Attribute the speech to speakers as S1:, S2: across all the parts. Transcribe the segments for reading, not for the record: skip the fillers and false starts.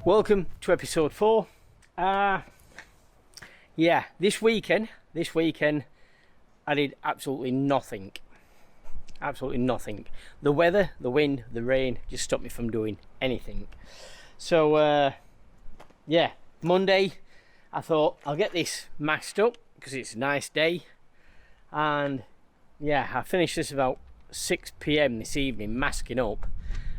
S1: Welcome to episode 4. Yeah, this weekend I did absolutely nothing. Absolutely nothing. The weather, the wind, the rain just stopped me from doing anything. So yeah, Monday I thought I'll get this masked up because it's a nice day, and yeah, I finished this about 6 PM this evening masking up.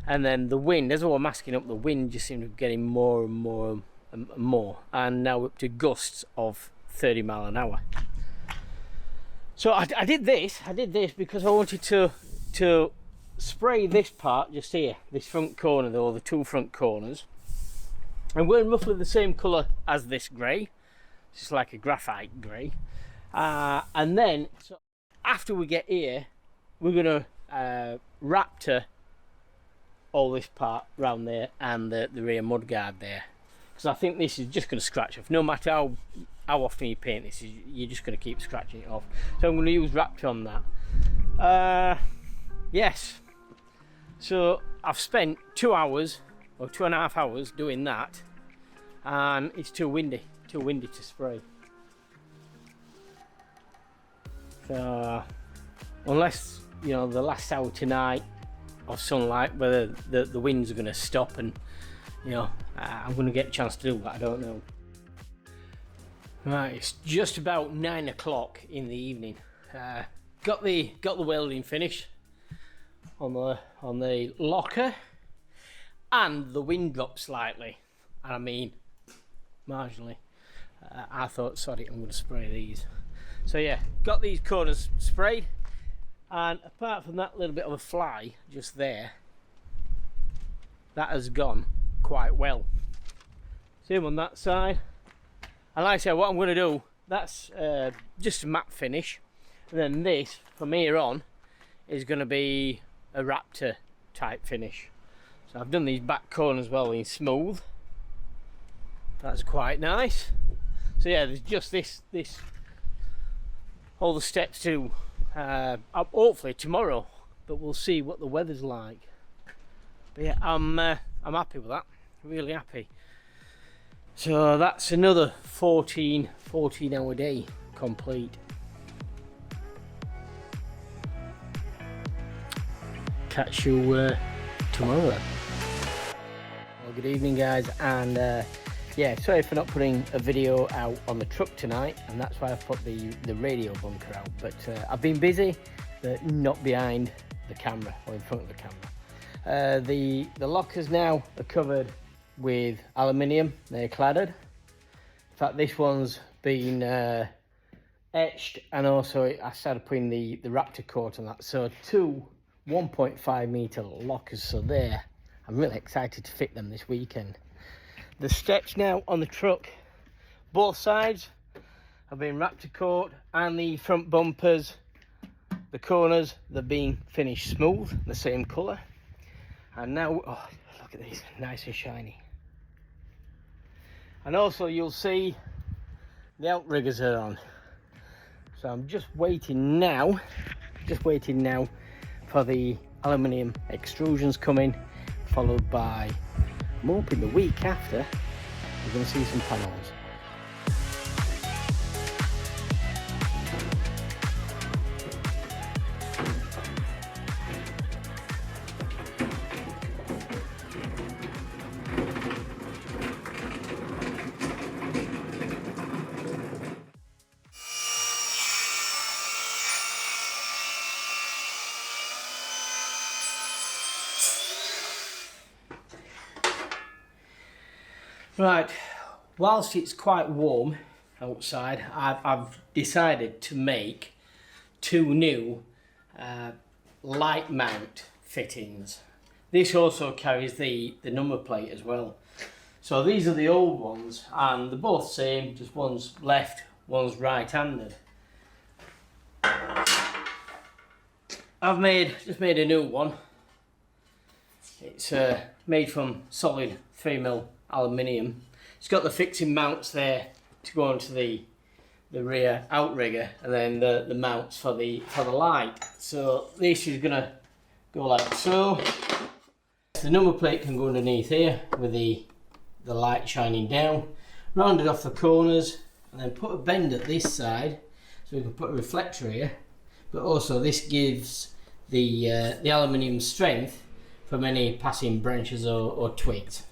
S1: And then the wind, as I was masking up, the wind just seemed to be getting more and more and more, and now up to gusts of 30 mile an hour. So I did this because I wanted to spray this part just here, this front corner, or the 2 front corners. I'm wearing roughly the same colour as this grey. It's just like a graphite grey. And then, so after we get here, we're going to Raptor all this part round there and the rear mudguard there, because I think this is just going to scratch off. No matter how often you paint this, you're just going to keep scratching it off. So I'm going to use Raptor on that. Yes, so I've spent 2 hours or 2.5 hours doing that, and it's too windy to spray. So unless, you know, the last hour tonight of sunlight, whether the winds are going to stop and, you know, I'm going to get a chance to do that, I don't know. Right, it's just about 9 o'clock in the evening. Got the welding finish on the locker, and the wind dropped slightly, and I mean marginally. I thought, sorry, I'm going to spray these. So yeah, got these corners sprayed. And apart from that little bit of a fly just there, that has gone quite well. Same on that side. And like I said, what I'm going to do, that's just a matte finish. And then this, from here on, is going to be a Raptor type finish. So I've done these back corners well in smooth. That's quite nice. So yeah, there's just this all the steps to hopefully tomorrow, but we'll see what the weather's like. But yeah, I'm happy with that, really happy. So that's another 14 hour day complete. Catch you tomorrow. Well, good evening guys, and yeah, sorry for not putting a video out on the truck tonight, and that's why I've put the radio bunker out. But I've been busy, but not behind the camera or in front of the camera. The lockers now are covered with aluminium. They're cladded. In fact, this one's been etched, and also I started putting the Raptor coat on that. So 2 1.5 meter lockers. So there, I'm really excited to fit them this weekend. The steps now on the truck, both sides have been Raptor coat, and the front bumpers, the corners, they're being finished smooth, the same colour. And now, oh, look at these, nice and shiny. And also you'll see the outriggers are on. So I'm just waiting now for the aluminium extrusions coming, followed by, I'm hoping the week after, we're going to see some panels. Right, whilst it's quite warm outside, I've decided to make 2 new light mount fittings. This also carries the number plate as well. So these are the old ones, and they're both same, just one's left, one's right-handed. I've just made a new one. It's made from solid 3mm aluminium. It's got the fixing mounts there to go onto the rear outrigger, and then the mounts for the light. So this is gonna go like so. The number plate can go underneath here with the light shining down. Round it off the corners, and then put a bend at this side, so we can put a reflector here. But also this gives the aluminium strength from any passing branches or twigs.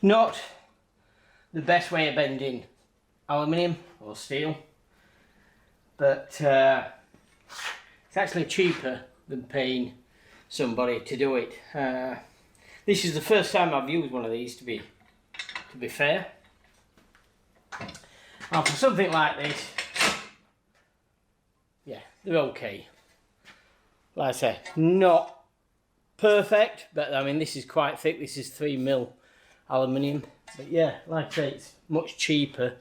S1: Not the best way of bending aluminium or steel, but it's actually cheaper than paying somebody to do it. This is the first time I've used one of these, to be fair. And for something like this, yeah, they're okay. Like I say, not perfect, but I mean this is quite thick. This is 3mm aluminium, but yeah, like I say, it's much cheaper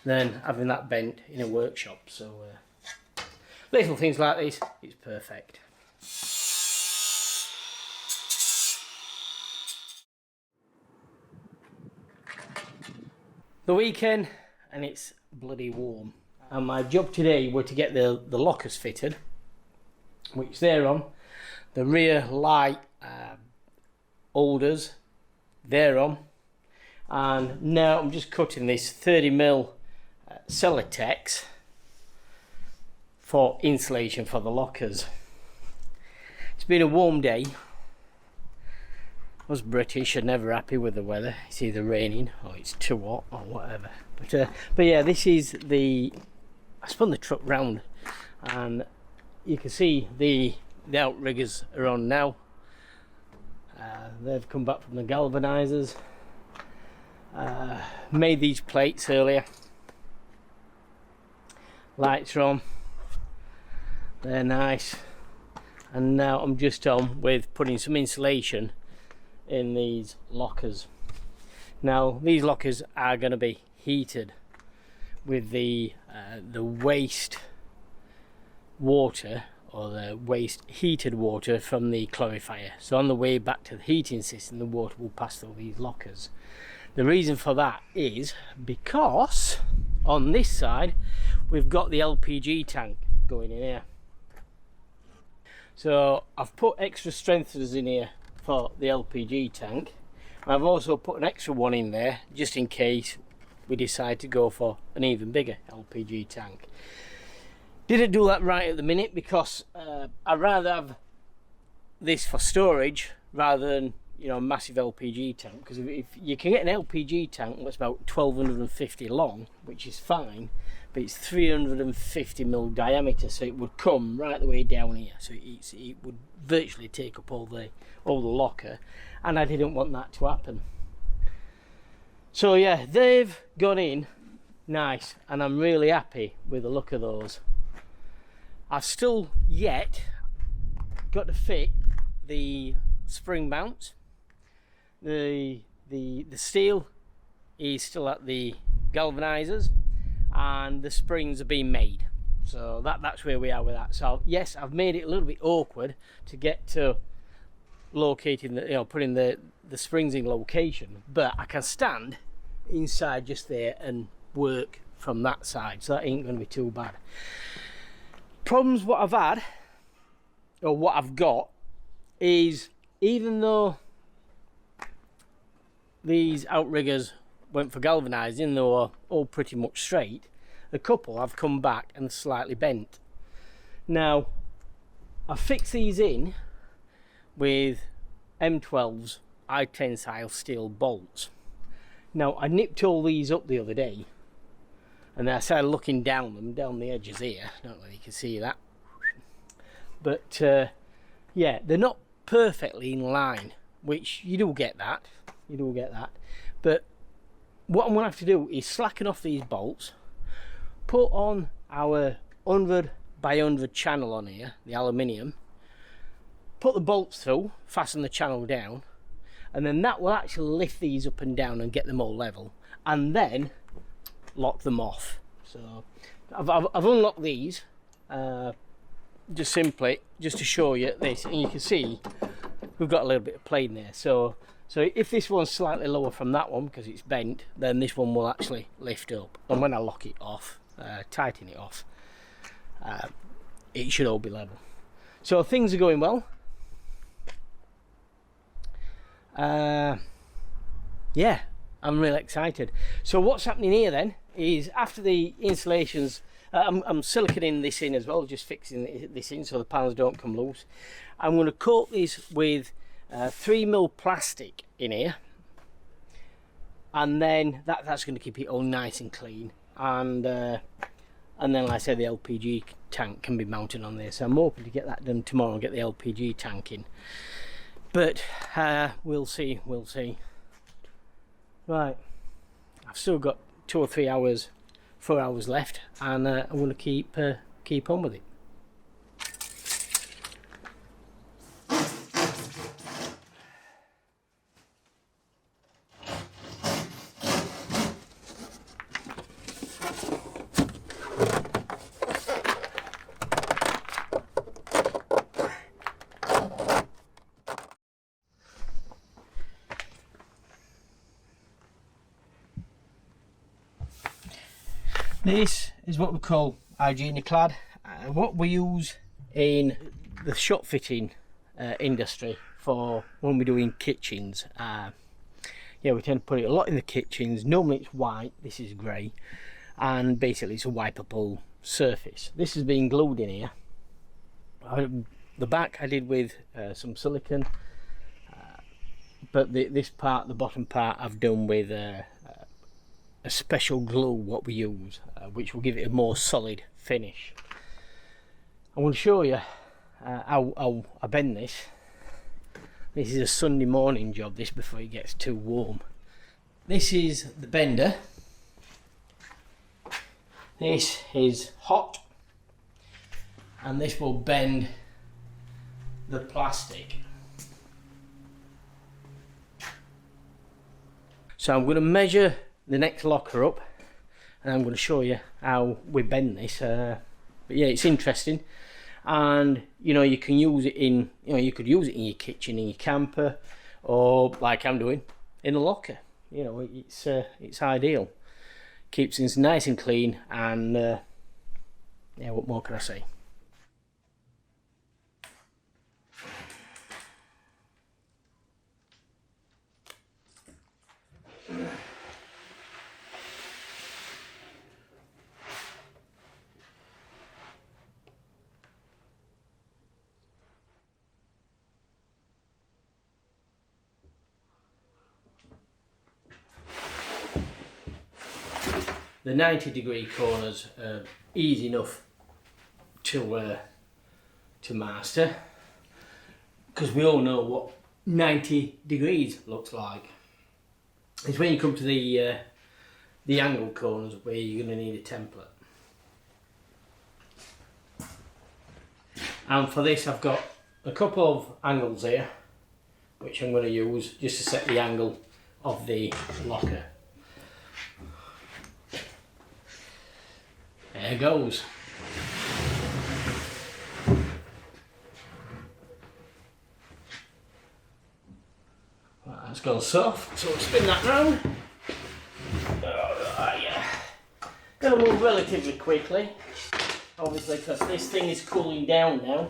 S1: than having that bent in a workshop. So little things like this, it's perfect. The weekend, and it's bloody warm, and my job today was to get the lockers fitted, which they're on. The rear light holders, they're on. And now I'm just cutting this 30mm Celotex for insulation for the lockers. It's been a warm day. Us British are never happy with the weather. It's either raining or it's too hot or whatever. But yeah, this is I spun the truck round, and you can see the outriggers are on now. They've come back from the galvanizers. Made these plates earlier. Lights are on. They're nice. And now I'm just on with putting some insulation in these lockers. Now these lockers are going to be heated with the waste water, or the waste heated water from the clarifier. So on the way back to the heating system, the water will pass through these lockers. The reason for that is because on this side we've got the LPG tank going in here. So I've put extra strengtheners in here for the LPG tank. I've also put an extra one in there just in case we decide to go for an even bigger LPG tank. Didn't do that right at the minute because I'd rather have this for storage rather than, you know, a massive LPG tank, because if you can get an LPG tank that's about 1250 long, which is fine, but it's 350mm diameter, so it would come right the way down here, so it would virtually take up all the locker, and I didn't want that to happen. So yeah, they've gone in nice, and I'm really happy with the look of those. I've still yet got to fit the spring mounts. The steel is still at the galvanizers, and the springs are being made. So that's where we are with that. So yes, I've made it a little bit awkward to get to locating putting the springs in location, but I can stand inside just there and work from that side, so that ain't going to be too bad. Problems what I've had, or what I've got, is even though these outriggers went for galvanising, they were all pretty much straight. A couple have come back and slightly bent. Now, I fixed these in with M12's high tensile steel bolts. Now, I nipped all these up the other day, and then I started looking down them, down the edges here. I don't know if you can see that. But, yeah, they're not perfectly in line, which you do get that. You do get that. But what I'm going to have to do is slacken off these bolts, put on our 100 by 100 channel on here, the aluminium, put the bolts through, fasten the channel down, and then that will actually lift these up and down and get them all level, and then lock them off. So I've unlocked these just simply just to show you this, and you can see we've got a little bit of play in there. So if this one's slightly lower from that one because it's bent, then this one will actually lift up, and when I lock it off, tighten it off, it should all be level. So things are going well. Yeah, I'm really excited. So what's happening here then is, after the installations, I'm siliconing this in as well, just fixing this in so the panels don't come loose. I'm going to coat this with 3mm plastic in here, and then that's going to keep it all nice and clean, and then, like I said, the LPG tank can be mounted on there. So I'm hoping to get that done tomorrow and get the LPG tank in, but we'll see. Right, I've still got 2 or 3 hours, 4 hours left, and I'm going to keep on with it. This is what we call KAD, what we use in the shop fitting industry for when we're doing kitchens. Yeah, we tend to put it a lot in the kitchens. Normally it's white, this is grey, and basically it's a wipeable surface. This has been glued in here. The back I did with some silicone, but this part, the bottom part, I've done with a special glue what we use, which will give it a more solid finish. I want to show you how I bend this. This is a Sunday morning job, this, before it gets too warm. This is the bender. This is hot, and this will bend the plastic. So I'm going to measure the next locker up, and I'm going to show you how we bend this. But yeah, it's interesting, and you know, you can use it in, you know, you could use it in your kitchen, in your camper, or like I'm doing, in a locker. You know, it's ideal. Keeps things nice and clean, and yeah, what more can I say? The 90-degree corners are easy enough to master, because we all know what 90 degrees looks like. It's when you come to the angle corners where you're going to need a template. And for this, I've got a couple of angles here, which I'm going to use just to set the angle of the locker. There goes. Right, that's gone soft, so we'll spin that round. Oh, yeah. Gonna move relatively quickly, obviously, because this thing is cooling down now.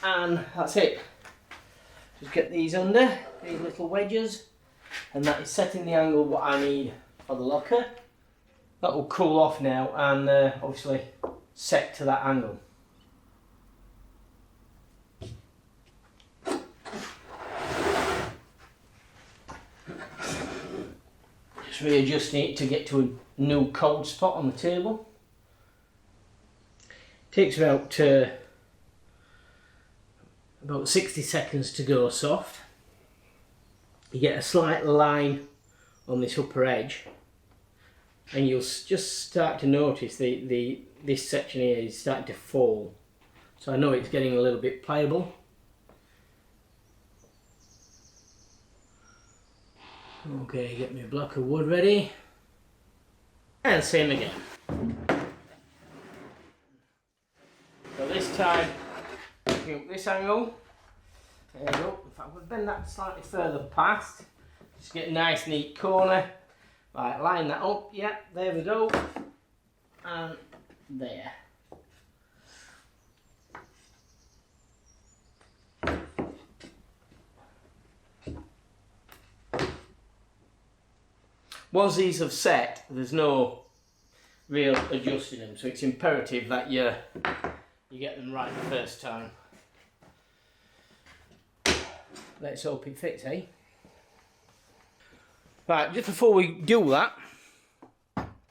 S1: And that's it. Just get these under, these little wedges, and that is setting the angle what I need for the locker. That will cool off now and obviously set to that angle. Just readjusting it to get to a new cold spot on the table. Takes about 60 seconds to go soft. You get a slight line on this upper edge, and you'll just start to notice this section here is starting to fall. So I know it's getting a little bit pliable. Okay, get me a block of wood ready, and same again. So this time, looking up this angle, there you go. If I would bend that slightly further past, just get a nice neat corner. Right, line that up, yeah, there we go, and there. Once these have set, there's no real adjusting them, so it's imperative that you get them right the first time. Let's hope it fits, eh? Right, just before we do that,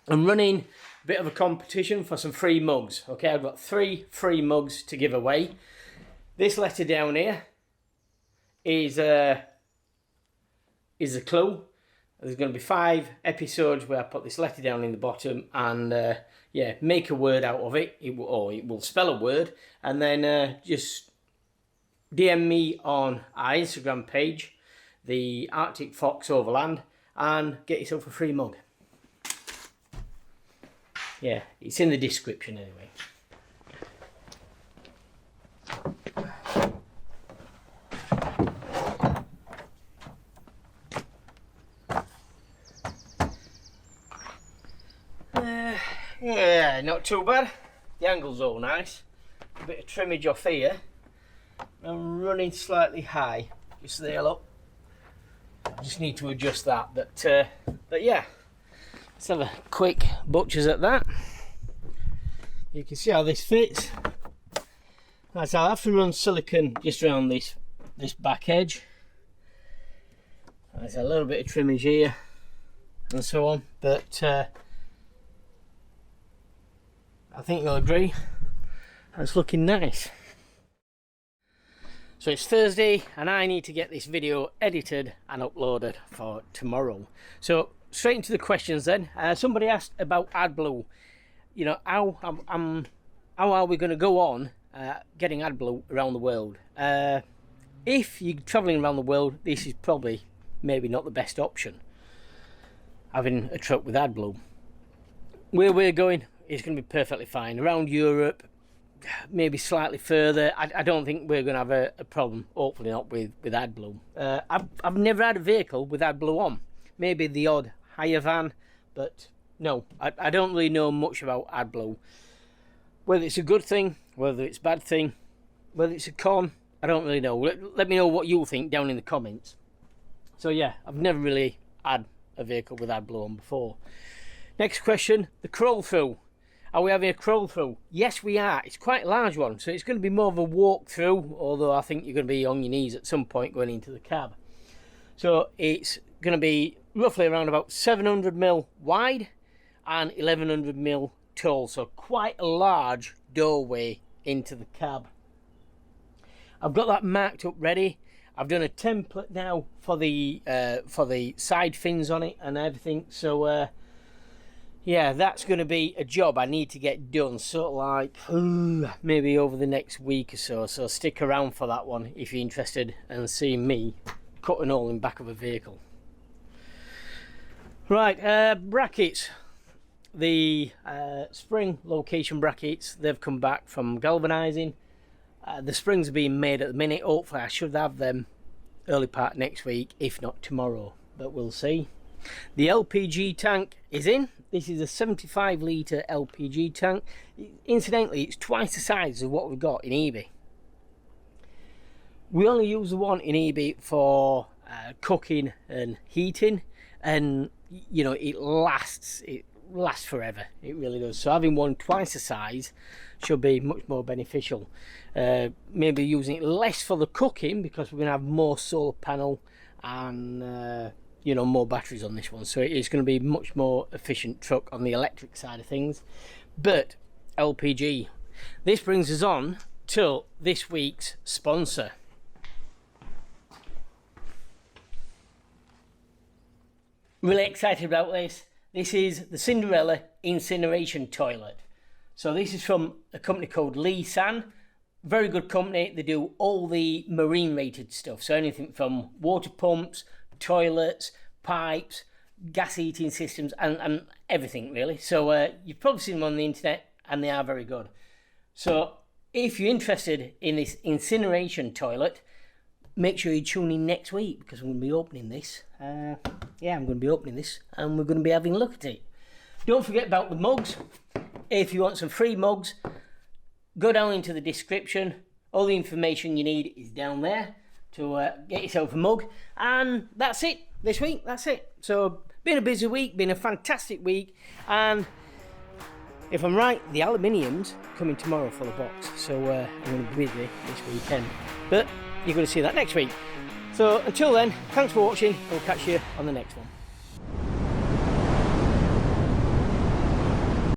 S1: I'm running a bit of a competition for some free mugs. Okay, I've got 3 free mugs to give away. This letter down here is a clue. There's going to be 5 episodes where I put this letter down in the bottom and yeah, make a word out of it. It will spell a word, and then just DM me on our Instagram page, the Arctic Fox Overland, and get yourself a free mug. Yeah, it's in the description anyway. Yeah, not too bad. The angle's all nice. A bit of trimmage off here. I'm running slightly high. Just there, look. I just need to adjust that. But yeah, let's have a quick butchers at that. You can see how this fits. Right, so I'll have to run silicone just around this back edge. There's a little bit of trimmage here and so on, but I think you'll agree that's looking nice. So it's Thursday and I need to get this video edited and uploaded for tomorrow. So straight into the questions then. Somebody asked about AdBlue. You know, how are we going to go on getting AdBlue around the world? If you're travelling around the world, this is probably maybe not the best option, having a truck with AdBlue. Where we're going, it's going to be perfectly fine. Around Europe, maybe slightly further, I don't think we're going to have a problem, hopefully not with AdBlue. I've never had a vehicle with AdBlue on. Maybe the odd hire van, but no, I don't really know much about AdBlue. Whether it's a good thing, whether it's a bad thing, whether it's a con, I don't really know. Let me know what you think down in the comments. So yeah, I've never really had a vehicle with AdBlue on before. Next question, the crawl through. Are we having a crawl through? Yes, we are. It's quite a large one, so it's going to be more of a walk through, although I think you're going to be on your knees at some point going into the cab. So it's going to be roughly around about 700mm wide and 1100mm tall, so quite a large doorway into the cab. I've got that marked up ready. I've done a template now for the side fins on it and everything, so yeah, that's going to be a job I need to get done, sort of like maybe over the next week or so. So stick around for that one if you're interested and seeing me cut an hole in the back of a vehicle. Right, brackets. The spring location brackets, they've come back from galvanising. The springs are being made at the minute. Hopefully I should have them early part next week, if not tomorrow, but we'll see. The LPG tank is in. This is a 75 litre LPG tank. Incidentally, it's twice the size of what we've got in eBay. We only use the one in eBay for cooking and heating, and you know, it lasts forever. It really does. So having one twice the size should be much more beneficial. Maybe using it less for the cooking, because we're going to have more solar panel and you know, more batteries on this one, so it's going to be much more efficient truck on the electric side of things. But LPG, this brings us on to this week's sponsor. Really excited about this. This is the Cinderella incineration toilet. So this is from a company called LeeSan. Very good company. They do all the marine rated stuff. So anything from water pumps, toilets, pipes, gas heating systems, and everything really. So you've probably seen them on the internet, and they are very good. So if you're interested in this incineration toilet, make sure you tune in next week, because I'm going to be opening this. I'm going to be opening this, and we're going to be having a look at it. Don't forget about the mugs. If you want some free mugs, go down into the description. All the information you need is down there to get yourself a mug. And that's it this week. That's it. So been a busy week, been a fantastic week, and if I'm right, the aluminium's coming tomorrow for the box. So I'm going to be busy this weekend, but you're going to see that next week. So until then, thanks for watching. We'll catch you on the next one.